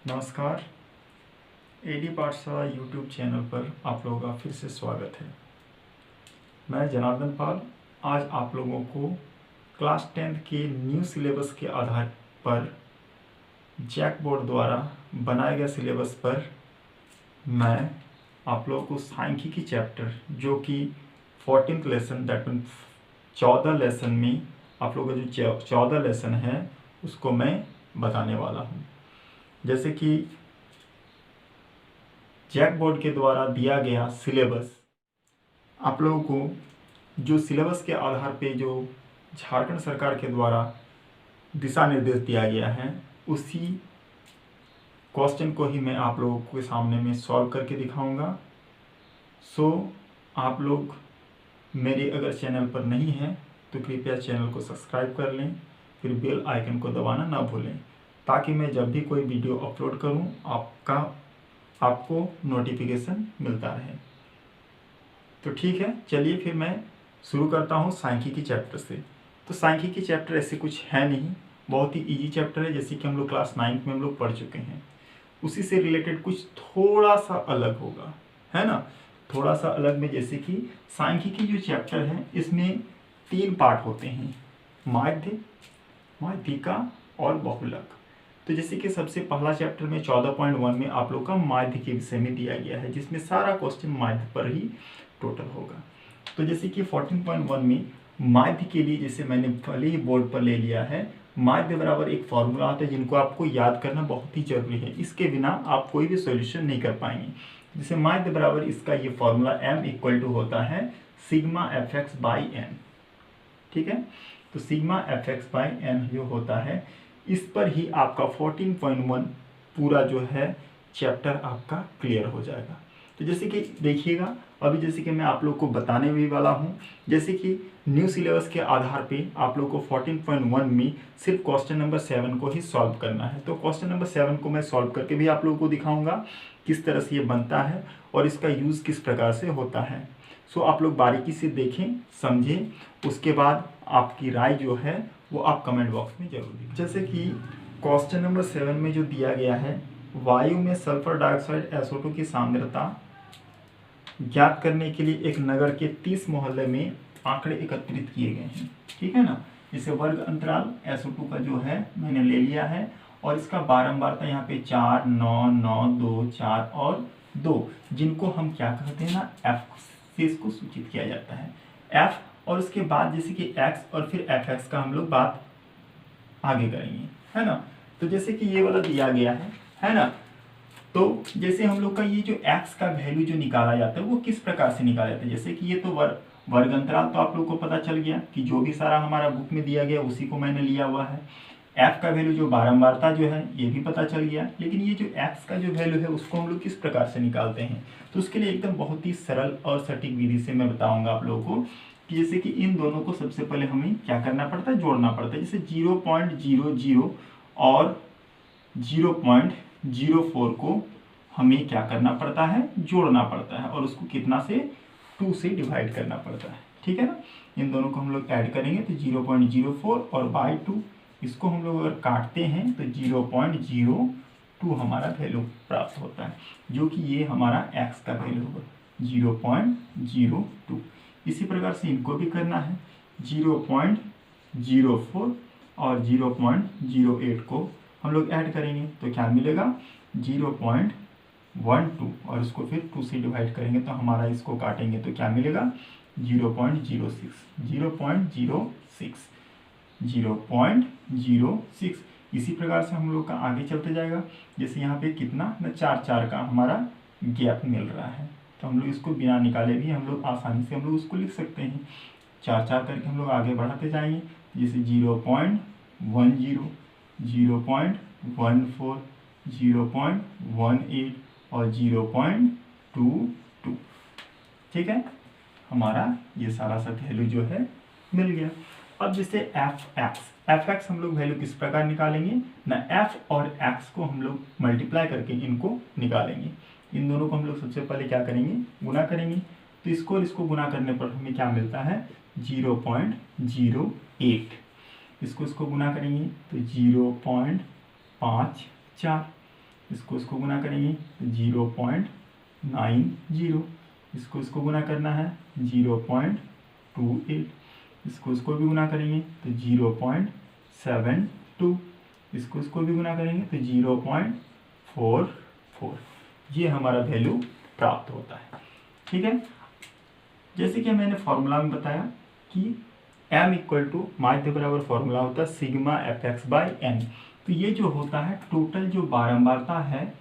नमस्कार। एडी पाठशाला YouTube channel पर आप लोगों का फिर से स्वागत है। मैं जनार्दन पाल आज आप लोगों को क्लास 10th के न्यू सिलेबस के आधार पर जैक बोर्ड द्वारा बनाए गए सिलेबस पर मैं आप लोगों को सांख्यिकी चैप्टर जो कि 14th lesson that mean 14 lesson में आप लोगों का जो 14 लेसन है उसको मैं बताने वाला हूँ। जैसे कि जैक बोर्ड के द्वारा दिया गया सिलेबस आप लोगों को जो सिलेबस के आधार पे जो झारखंड सरकार के द्वारा दिशा निर्देश दिया गया है उसी क्वेश्चन को ही मैं आप लोगों के सामने में सॉल्व करके दिखाऊंगा। सो आप लोग मेरे अगर चैनल पर नहीं हैं तो कृपया चैनल को सब्सक्राइब कर लें, फिर बेल आइकन को दबाना ना भूलें ताकि मैं जब भी कोई वीडियो अपलोड करूं आपको नोटिफिकेशन मिलता रहे। तो ठीक है, चलिए फिर मैं शुरू करता हूँ सांख्यिकी चैप्टर से। तो सांख्यिकी चैप्टर ऐसे कुछ है नहीं, बहुत ही इजी चैप्टर है जैसे कि हम लोग क्लास 9 में हम लोग पढ़ चुके हैं। उसी से रिलेटेड कुछ थोड़ा सा अलग होगा, है ना। थोड़ा सा अलग में जैसे कि सांख्यिकी जो चैप्टर है इसमें 3 पार्ट होते हैं, माध्य, माध्यिका और बहुलक। तो जैसे कि सबसे पहला चैप्टर में 14.1 में आप लोग का माध्य के विषय में दिया गया है जिसमें सारा क्वेश्चन माध्य पर ही टोटल होगा। तो जैसे कि 14.1 में माध्य के लिए जैसे मैंने पहले ही बोर्ड पर ले लिया है, माध्य बराबर एक फॉर्मूला आता है जिनको आपको याद करना बहुत ही जरूरी है, इसके बिना आप कोई भी सॉल्यूशन नहीं कर पाएंगे। जैसे माध्य बराबर इसका ये फॉर्मूला m इक्वल टू होता है sigma F X by N. ठीक है, तो sigma F X by N जो होता है इस पर ही आपका 14.1 पूरा जो है चैप्टर आपका क्लियर हो जाएगा। तो जैसे कि देखिएगा अभी जैसे कि मैं आप लोग को बताने भी वाला हूँ, जैसे कि न्यू सिलेबस के आधार पे आप लोग को 14.1 में सिर्फ क्वेश्चन नंबर 7 को ही सॉल्व करना है। तो क्वेश्चन नंबर 7 को मैं सॉल्व करके भी आप लोगों को दिखाऊंगा किस तरह से ये बनता है और इसका यूज़ किस प्रकार से होता है। सो आप लोग बारीकी से देखें, समझें, उसके बाद आपकी राय जो है वो आप कमेंट बॉक्स में जरूर दें। जैसे कि क्वेश्चन नंबर 7 में जो दिया गया है, वायु में सल्फर डाइऑक्साइड SO2 की सांद्रता ज्ञात करने के लिए एक नगर के 30 मोहल्ले में आंकड़े एकत्रित किए गए हैं। ठीक है ना, इसे वर्ग अंतराल SO2 का जो है मैंने ले लिया है और इसका बारंबारता यहाँ पे 4, 9, 9, 2, 4 और 2, जिनको हम क्या कहते हैं ना F से इसको सूचित किया जाता है F। और उसके बाद जैसे कि x और फिर fx का हम लोग बात आगे करेंगे, है ना। तो जैसे कि ये वाला दिया गया है ना। तो जैसे हम लोग का ये जो x का वैल्यू जो निकाला जाता है वो किस प्रकार से निकाला जाता है, जैसे कि ये तो वर्ग अंतराल तो आप लोग को पता चल गया कि जो भी सारा हमारा बुक में दिया गया उसी को मैंने लिया हुआ है। f का वैल्यू जो बारंबारता जो है ये भी पता चल गया, लेकिन ये जो x का जो वैल्यू है उसको हम लोग किस प्रकार से निकालते हैं, तो उसके लिए एकदम बहुत ही सरल और सटीक विधि से मैं बताऊंगा आप लोगों को कि जैसे कि इन दोनों को सबसे पहले हमें क्या करना पड़ता है, जोड़ना पड़ता है। जैसे 0.00 और 0.04 को हमें क्या करना पड़ता है, जोड़ना पड़ता है और उसको कितना से 2 से डिवाइड करना पड़ता है। ठीक है ना, इन दोनों को हम लोग ऐड करेंगे तो 0.04 और बाई 2, इसको हम लोग अगर काटते हैं तो 0.02 हमारा वैल्यू प्राप्त होता है, जो कि ये हमारा x का वैल्यू होगा 0.02। इसी प्रकार से इनको भी करना है, 0.04 और 0.08 को हम लोग ऐड करेंगे तो क्या मिलेगा 0.12 और इसको फिर 2 से डिवाइड करेंगे तो हमारा इसको काटेंगे तो क्या मिलेगा 0.06। इसी प्रकार से हम लोग का आगे चलते जाएगा। जैसे यहाँ पे कितना ना 4 का हमारा गैप मिल रहा है, तो हम लोग इसको बिना निकाले भी हम लोग आसानी से हम लोग उसको लिख सकते हैं। 4 करके हम लोग आगे बढ़ाते जाएंगे, जैसे 0.10, 0.14, 0.18 और 0.22। ठीक है, हमारा ये सारा सा वैल्यू जो है मिल गया। अब जैसे fx हम लोग वैल्यू किस प्रकार निकालेंगे ना, f और x को हम लोग मल्टीप्लाई करके इनको निकालेंगे। इन दोनों को हम लोग सबसे पहले क्या करेंगे, गुना करेंगे। तो इसको गुना करने पर हमें क्या मिलता है 0.08। इसको गुना करेंगे तो 0.54। इसको गुना करेंगे तो 0.90, इसको गुना करना है 0.28, इसको भी गुना करेंगे तो 0.72, इसको भी गुना करेंगे तो 0.44, ये हमारा वैल्यू प्राप्त होता है। ठीक है, जैसे कि मैंने फॉर्मूला में बताया कि m इक्वल टू माध्य बराबर फॉर्मूला होता है सिग्मा fx बाई n। तो ये जो होता है टोटल जो बारंबारता है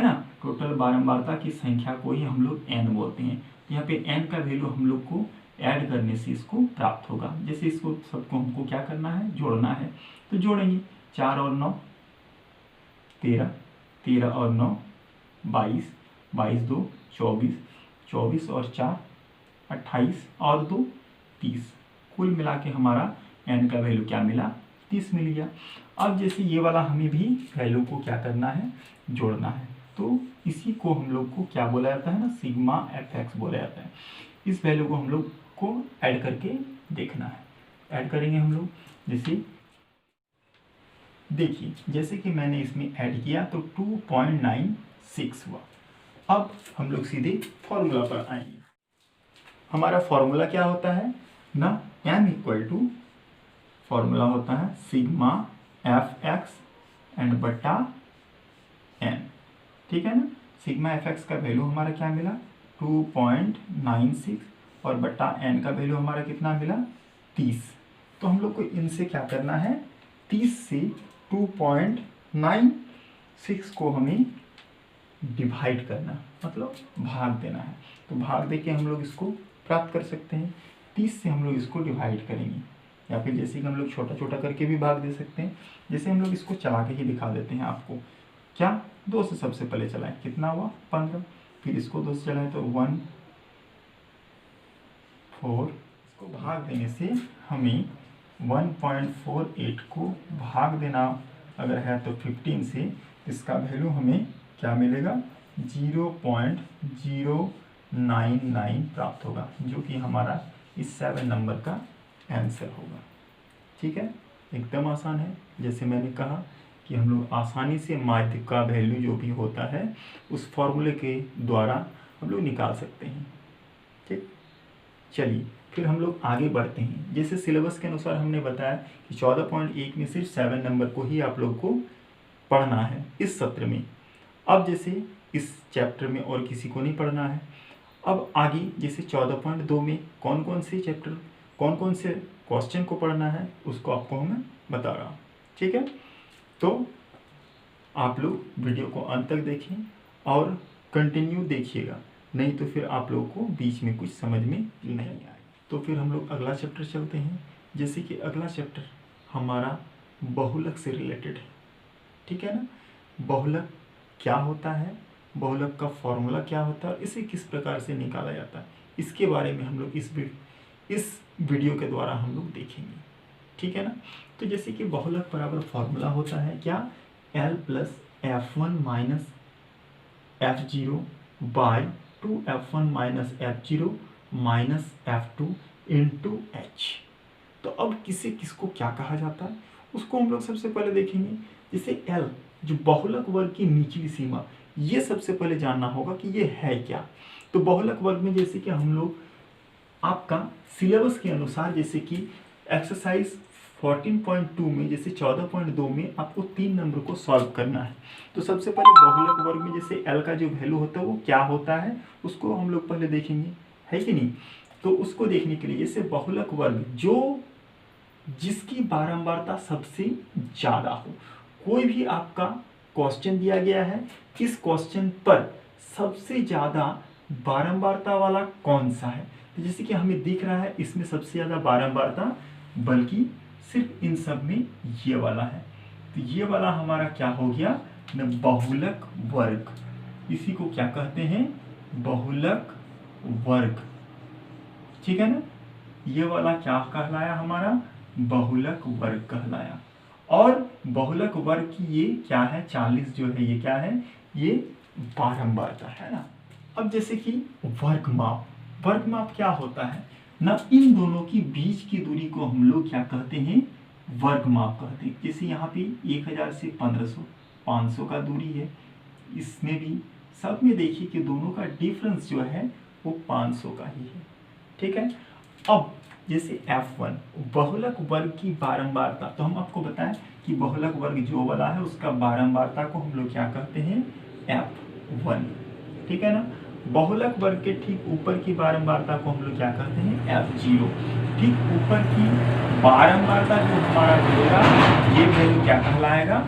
ना, टोटल बारंबारता की संख्या को ही हम लोग n बोलते हैं। यहाँ पे n का वैल्यू हम लोग को ऐड करने से इसको प्राप्त होगा। जैसे इसको सबको हमको क्या करना है, जोड़ना है, तो जोड़ेंगे 4 और 9 13, 13 और 9 22, 22 2 24, 24 और 4 28 और 2 30, कुल मिला के हमारा n का वैल्यू क्या मिला, 30 मिल गया। अब जैसे ये वाला हमें भी वैल्यू को क्या करना है, जोड़ना है, तो इसी को हम लोग को क्या बोला जाता है ना, सिग्मा fx बोला जाता है। इस वैल्यू को हम लोग को ऐड करके देखना है। ऐड करेंगे हम लोग, जैसे देखिए जैसे कि मैंने इसमें ऐड किया तो 2.96 हुआ। अब हम लोग सीधे फॉर्मूला पर आएंगे। हमारा फॉर्मूला क्या होता है ना, m इक्वल टू फॉर्मूला होता है सिग्मा fx एंड बटा n। ठीक है ना, सिग्मा fx का वैल्यू हमारा क्या मिला 2.96 और बटा n का वैल्यू हमारा कितना मिला 30। तो हम लोग को इनसे क्या करना है, 30 से 2.96 को हमें डिवाइड करना, मतलब भाग देना है। तो भाग दे के हम लोग इसको प्राप्त कर सकते हैं। 30 से हम लोग इसको डिवाइड करेंगे, या फिर जैसे कि हम लोग छोटा छोटा करके भी भाग दे सकते हैं। जैसे हम लोग इसको चला के ही दिखा देते हैं आपको। क्या 2 से सबसे पहले चलाएं, कितना हुआ 15, फिर इसको 2 से चलाएं तो 1 4, इसको भाग देने से हमें 1.48 को भाग देना अगर है तो 15 से, इसका वैल्यू हमें क्या मिलेगा 0.099 प्राप्त होगा, जो कि हमारा इस 7 नंबर का आंसर होगा। ठीक है, एकदम आसान है। जैसे मैंने कहा कि हम लोग आसानी से माध्य का वैल्यू जो भी होता है उस फॉर्मूले के द्वारा हम लोग निकाल सकते हैं। ठीक, चलिए फिर हम लोग आगे बढ़ते हैं। जैसे सिलेबस के अनुसार हमने बताया कि 14.1 में सिर्फ 7 नंबर को ही आप लोग को पढ़ना है इस सत्र में। अब जैसे इस चैप्टर में और किसी को नहीं पढ़ना है। अब आगे जैसे 14.2 में कौन कौन से चैप्टर, कौन कौन से क्वेश्चन को पढ़ना है उसको आपको मैं बता रहा हूँ। ठीक है, तो आप लोग वीडियो को अंत तक देखें और कंटिन्यू देखिएगा, नहीं तो फिर आप लोगों को बीच में कुछ समझ में नहीं आए। तो फिर हम लोग अगला चैप्टर चलते हैं। जैसे कि अगला चैप्टर हमारा बहुलक से रिलेटेड है। ठीक है ना, बहुलक क्या होता है, बहुलक का फॉर्मूला क्या होता है और इसे किस प्रकार से निकाला जाता है, इसके बारे में हम लोग इस वीडियो के द्वारा हम लोग देखेंगे। ठीक है ना, तो जैसे कि बहुलक बराबर फॉर्मूला होता है क्या, L plus F1 minus F0 by 2F1 minus F0 minus F2 into H। तो अब किसको क्या कहा जाता है उसको हम लोग सबसे पहले देखेंगे। जैसे L जो बहुलक वर्ग की निचली सीमा, ये सबसे पहले जानना होगा कि ये है क्या। तो बहुलक वर्ग में जैसे कि हम लोग आपका सिलेबस के अनुसार, जैसे कि एक्सरसाइज 14.2 में जैसे 14.2 में आपको 3 नंबर को सॉल्व करना है। तो सबसे पहले बहुलक वर्ग में जैसे L का जो वैल्यू होता है वो क्या होता है उसको हम लोग पहले देखेंगे, है कि नहीं। तो उसको देखने के लिए जैसे बहुलक वर्ग जो जिसकी बारंबारता सबसे ज़्यादा हो, कोई भी आपका क्वेश्चन दिया गया है, इस क्वेश्चन पर सबसे ज़्यादा बारंबारता वाला कौन सा है। तो जैसे कि हमें दिख रहा है इसमें सबसे ज़्यादा बारंबारता बल्कि सिर्फ इन सब में ये वाला है। तो ये वाला हमारा क्या हो गया न, बहुलक वर्ग। इसी को क्या कहते हैं, बहुलक वर्ग। ठीक है ना, ये वाला क्या कहलाया हमारा, बहुलक वर्ग कहलाया। और बहुलक वर्ग की ये क्या है 40 जो है ये क्या है, ये बारंबारता है ना। अब जैसे कि वर्गमाप, वर्गमाप क्या होता है ना, इन दोनों की बीच की दूरी को हम लोग क्या कहते हैं, वर्गमाप कहते हैं। जैसे यहाँ पे 1000 से 1500 500 का दूरी है, इसमें भी, सब में देखिए कि दोनों का डिफरेंस जो है वो 500 का ही है। ठीक है। अब जैसे F1 बहुलक वर्ग की बारंबारता, तो हम आपको बताएं कि बहुलक वर्ग जो वाला है उसका बारंबारता को हम लोग क्या कहते हैं, F1। ठीक है ना। बहुलक वर्ग के ठीक ऊपर की बारंबारता को हम लोग क्या कहते हैं, F0। ठीक ऊपर की बारंबारता जो हमारा मिलेगा ये वैल्यू क्या कहलाएगा,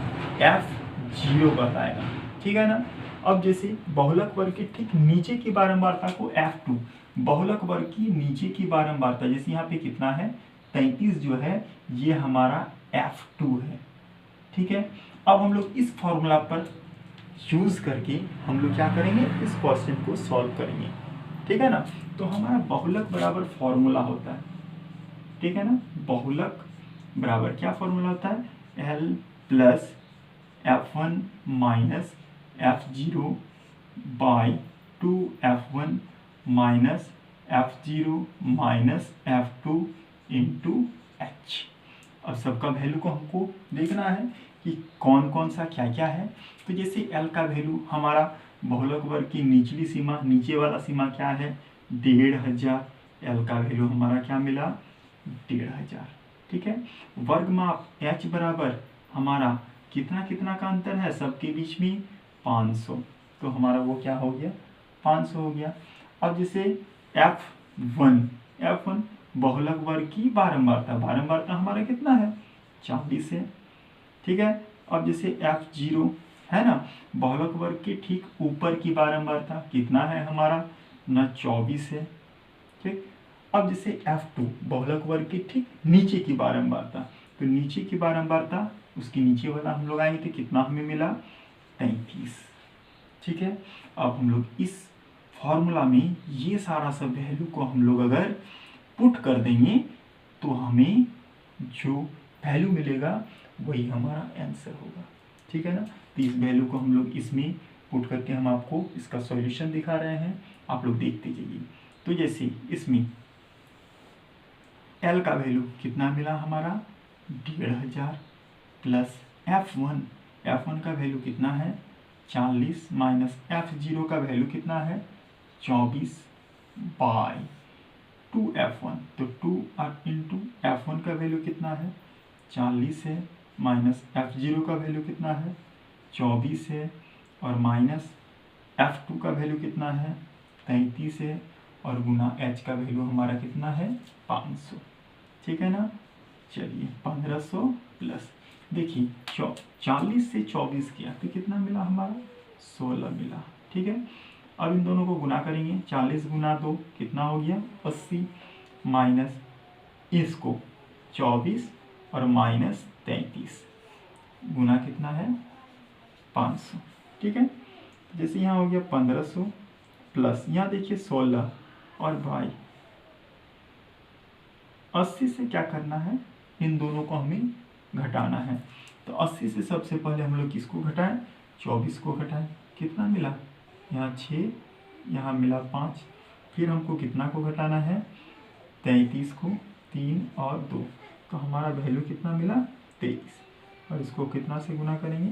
F0 कहलाएगा। ठीक है ना। अब जैसे बहुलक वर्ग के ठीक नीचे की बारंबारता को F2, बहुलक वर्ग की नीचे की बारंबारता जैसे यहाँ पे कितना है 33 जो है ये हमारा F2 है। ठीक है। अब हम लोग इस फॉर्मूला पर यूज करके हम लोग क्या करेंगे, इस क्वेश्चन को सॉल्व करेंगे। ठीक है ना। तो हमारा बहुलक बराबर फॉर्मूला होता है, ठीक है ना, बहुलक बराबर क्या फॉर्मूला होता है, L plus F1 minus F0 by 2F1 minus F0 minus F2 into H। अब सबका वैल्यू को हमको देखना है कि कौन कौन सा क्या क्या है। तो जैसे L का वैल्यू हमारा बहुलक वर्ग की निचली सीमा, नीचे वाला सीमा क्या है 1500, L का वैल्यू हमारा क्या मिला 1500। ठीक है। वर्ग माप H बराबर हमारा कितना कितना का अंतर है सबके बीच में 500, तो हमारा वो क्या हो गया 500 हो गया। अब जैसे F1 बहुलक वर्ग की बारंबारता हमारा कितना है 40 है। ठीक है। अब जैसे F0 है ना, बहुलक वर्ग के ठीक ऊपर की बारंबारता कितना है हमारा ना 24 है। ठीक। अब जैसे F2 बहुलक वर्ग के ठीक नीचे की बारंबारता, तो नीचे की बारंबारता उसके नीचे वाला हम लोग आएंगे तो कितना हमें मिला 33। ठीक है। अब हम लोग इस फॉर्मूला में ये सारा सब वैल्यू को हम लोग अगर पुट कर देंगे तो हमें जो वैल्यू मिलेगा वही हमारा आंसर होगा। ठीक है ना। तो इस वैल्यू को हम लोग इसमें पुट करके हम आपको इसका सॉल्यूशन दिखा रहे हैं, आप लोग देखते जाइए। तो जैसे इसमें L का वैल्यू कितना मिला हमारा 1500 प्लस F1 का वैल्यू कितना है 40 माइनस F0 का वैल्यू कितना है 24 बाई 2F1, तो 2 इंटू F1 का वैल्यू कितना है 40 है, माइनस F0 का वैल्यू कितना है 24 है, और माइनस F2 का वैल्यू कितना है 33 है, और गुना H का वैल्यू हमारा कितना है 500। ठीक है ना। चलिए 1500 प्लस देखिए 40 से 24 किया तो कितना मिला हमारा 16 मिला। ठीक है। अब इन दोनों को गुना करेंगे, 40 गुना 2 कितना हो गया 80, माइनस इसको 24 और माइनस 33 गुना कितना है 500। ठीक है। जैसे यहाँ हो गया 1500 प्लस यहाँ देखिए 16 और बाई 80 से क्या करना है, इन दोनों को हमें घटाना है। तो 80 से सबसे पहले हम लोग किसको घटाएं 24 को घटाएं, कितना मिला यहाँ 6, यहाँ मिला 5, फिर हमको कितना को घटाना है 33 को, 3 और 2, तो हमारा वैल्यू कितना मिला 23, और इसको कितना से गुना करेंगे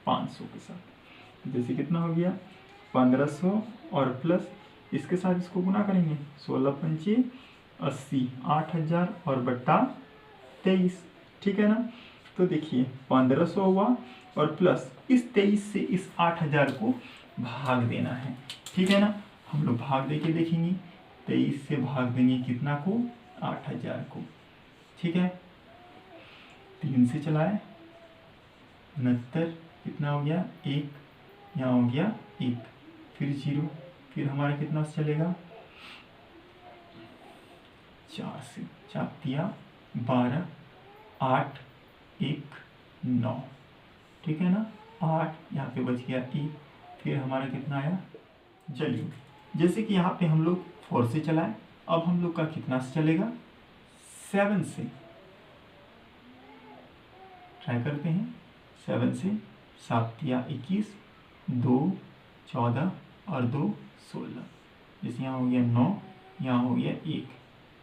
500 के साथ। तो जैसे कितना हो गया 1500 और प्लस इसके साथ इसको गुना करेंगे 16 पंचे 80, 8000 और बट्टा 23। ठीक है ना। तो देखिए 1500 हुआ और प्लस इस 23 से इस 8000 को भाग देना है। ठीक है ना। हम लोग भाग दे के देखेंगे, 23 से भाग देंगे कितना को 8000 को। ठीक है। 3 से चलाए 69, कितना हो गया 1, यहाँ हो गया 1, फिर 0, फिर हमारा कितना से चलेगा 4 से, 4 दिया 12, 8, 1, 9। ठीक है ना। 8 यहाँ पे बच गया 1, फिर हमारा कितना आया, चलिए जैसे कि यहाँ पे हम लोग 4 से चलाए, अब हम लोग का कितना से चलेगा 7 से ट्राई करते हैं। 7 से 7 दिया 21, 2 14 और 2 16, जैसे यहाँ हो गया 9, यहाँ हो गया 1।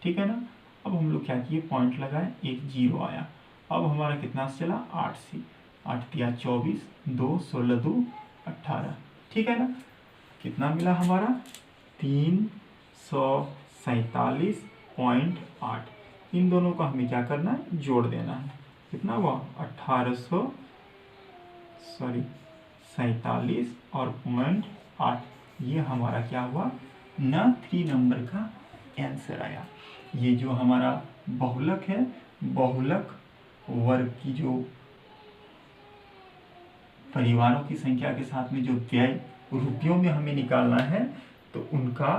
ठीक है ना। अब हम लोग क्या किए पॉइंट लगाए, एक 0 आया। अब हमारा कितना से चला 8 से, 8 दिया 24, 2 16 2 18, ठीक है ना। कितना मिला हमारा 347.8। इन दोनों को हमें क्या करना है, जोड़ देना है। कितना हुआ 47 और 0.8, ये हमारा क्या हुआ ना 3 नंबर का आंसर आया। ये जो हमारा बहुलक है, बहुलक वर्ग की जो परिवारों की संख्या के साथ में जो व्यय रुपयों में हमें निकालना है, तो उनका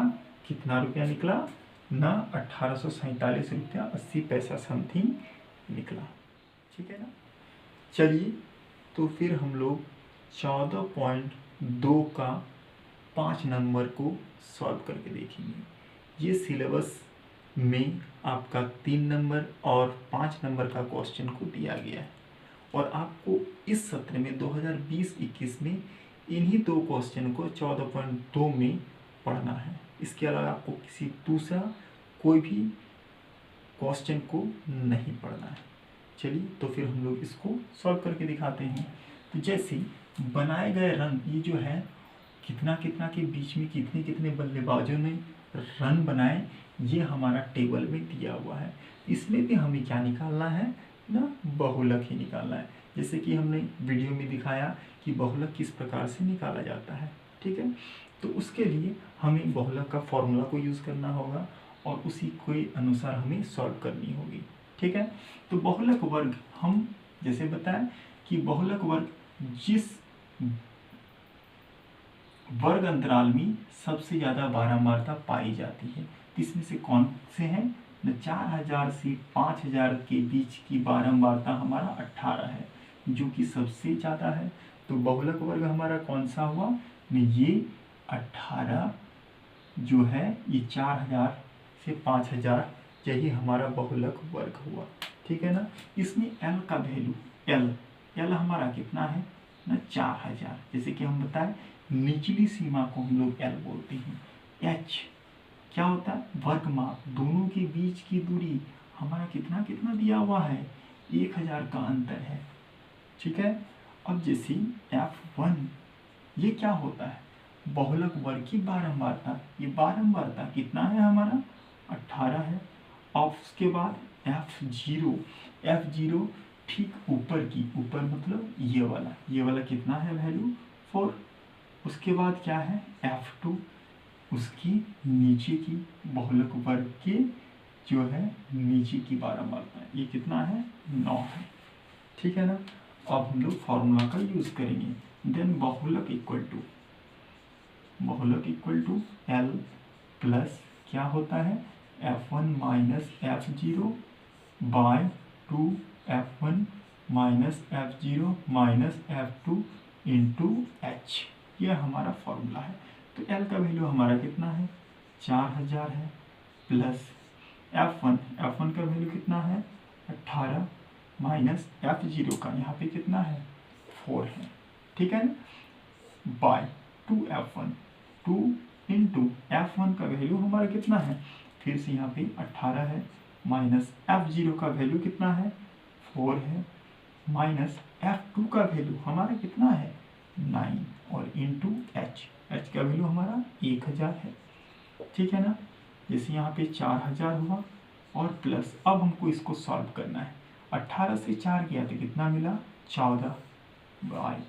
कितना रुपया निकला ना 1847 रुपया 80 पैसा समथिंग निकला, ठीक है ना। चलिए तो फिर हम लोग 14.2 का 5 नंबर को सॉल्व करके देखेंगे। ये सिलेबस में आपका 3 नंबर और 5 नंबर का क्वेश्चन को दिया गया है, और आपको इस सत्र में 2020-21 में इन्हीं 2 क्वेश्चन को 14.2 में पढ़ना है। इसके अलावा आपको किसी दूसरा कोई भी क्वेश्चन को नहीं पढ़ना है। चलिए तो फिर हम लोग इसको सॉल्व करके दिखाते हैं। तो जैसे बनाए गए रन, ये जो है कितना कितना के बीच में कितने कितने बल्लेबाजों ने रन बनाए, ये हमारा टेबल में दिया हुआ है। इसमें भी हमें क्या निकालना है ना, बहुलक ही निकालना है। जैसे कि हमने वीडियो में दिखाया कि बहुलक किस प्रकार से निकाला जाता है, ठीक है। तो उसके लिए हमें बहुलक का फॉर्मूला को यूज़ करना होगा और उसी के अनुसार हमें सॉल्व करनी होगी, ठीक है। तो बहुलक वर्ग हम जैसे बताएं कि बहुलक वर्ग जिस वर्ग अंतराल में सबसे ज़्यादा बारंबारता पाई जाती है, इसमें से कौन से हैं न, 4000 से 5000 के बीच की बारंबारता हमारा 18 है, जो कि सबसे ज़्यादा है। तो बहुलक वर्ग हमारा कौन सा हुआ न, ये 18 जो है, ये 4000 से 5000, यही हमारा बहुलक वर्ग हुआ, ठीक है ना। इसमें एल का वैल्यू, एल हमारा कितना है ना 4000। जैसे कि हम बताएं निचली सीमा को हम लोग एल बोलते हैं। एच क्या होता है, वर्ग माप, दोनों के बीच की दूरी हमारा कितना कितना दिया हुआ है, 1000 का अंतर है, ठीक है। अब जैसे F1, ये क्या होता है, बहुलक वर्ग की बारंबारता, ये बारंबारता कितना है हमारा 18 है। और उसके बाद F0 ठीक ऊपर की, ऊपर मतलब ये वाला कितना है वैल्यू 4। उसके बाद क्या है F2, उसकी नीचे की बहुलक वर्ग के जो है नीचे की बारंबारता, ये कितना है 9 है, ठीक है ना। अब हम लोग फॉर्मूला का यूज करेंगे। देन बहुलक इक्वल टू एल प्लस क्या होता है F1 minus F0 by 2 F1 minus F0 minus F2 into H, ये हमारा फॉर्मूला है। तो एल का वैल्यू हमारा कितना है 4000 है, प्लस F1 का वैल्यू कितना है 18 माइनस F0 का यहाँ पे कितना है 4 है, ठीक है ना, बाय 2F1, 2 इंटू F1 का वैल्यू हमारा कितना है, फिर से यहाँ पे 18 है, माइनस F0 का वैल्यू कितना है 4 है, माइनस F2 का वैल्यू हमारा कितना है 9, और इंटू एच का वैल्यू हमारा 1000 है, ठीक है ना। जैसे यहाँ पे 4000 हुआ और प्लस, अब हमको इसको सॉल्व करना है। 18 से 4 किया तो कितना मिला 14, बाय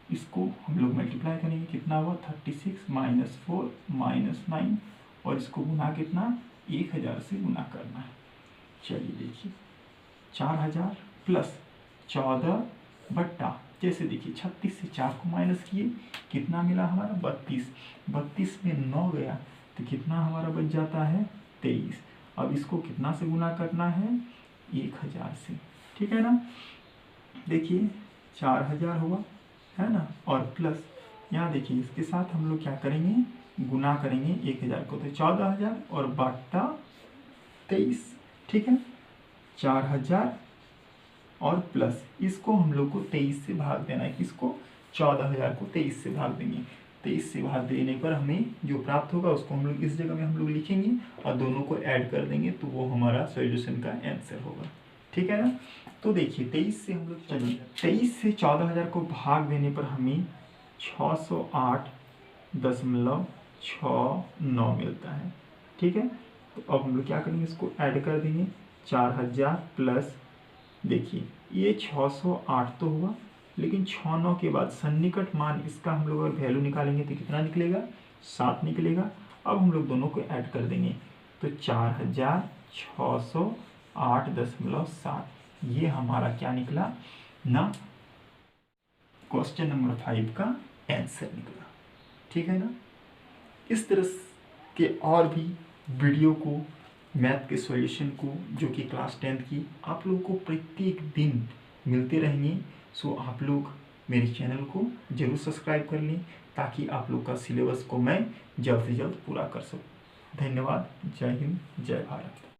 इसको हम लोग मल्टीप्लाई करेंगे, कितना हुआ 36 माइनस 4 माइनस 9, और इसको गुना कितना 1000 से गुना करना है। चलिए देखिए 4000 प्लस 14 बट्टा, जैसे देखिए 36 से 4 को माइनस किए, कितना मिला हमारा 32 में 9 गया तो कितना हमारा बच जाता है 23। अब इसको कितना से गुना करना है 1000 से, ठीक है ना। देखिए 4000 हुआ है ना, और प्लस यहाँ देखिए इसके साथ हम लोग क्या करेंगे गुना करेंगे 1000 को, तो 14000 और बट्टा 23, ठीक है। 4000 और प्लस इसको हम लोग को 23 से भाग देना है, किसको 14000 को 23 से भाग देंगे। 23 से भाग देने पर हमें जो प्राप्त होगा उसको हम लोग इस जगह में हम लोग लिखेंगे और दोनों को ऐड कर देंगे, तो वो हमारा सॉल्यूशन का आंसर होगा, ठीक है ना। तो देखिए 23 से हम लोग, चलिए 23 से 14000 को भाग देने पर हमें 608.69 मिलता है। ठीक है, तो अब हम लोग क्या करेंगे, इसको ऐड कर देंगे। 4000 प्लस, देखिए ये 608 तो हुआ, लेकिन 69 के बाद सन्निकट मान इसका हम लोग अगर वैल्यू निकालेंगे तो कितना निकलेगा, 7 निकलेगा। अब हम लोग दोनों को ऐड कर देंगे तो 4608.7 ये हमारा क्या निकला ना, क्वेश्चन नंबर 5 का आंसर निकला। ठीक है ना। इस तरह के और भी वीडियो को, मैथ के सॉल्यूशन को, जो कि क्लास 10th की आप लोग को प्रत्येक दिन मिलते रहेंगे। सो आप लोग मेरे चैनल को जरूर सब्सक्राइब कर लें, ताकि आप लोग का सिलेबस को मैं जल्द से जल्द पूरा कर सकूं। धन्यवाद। जय हिंद, जय भारत।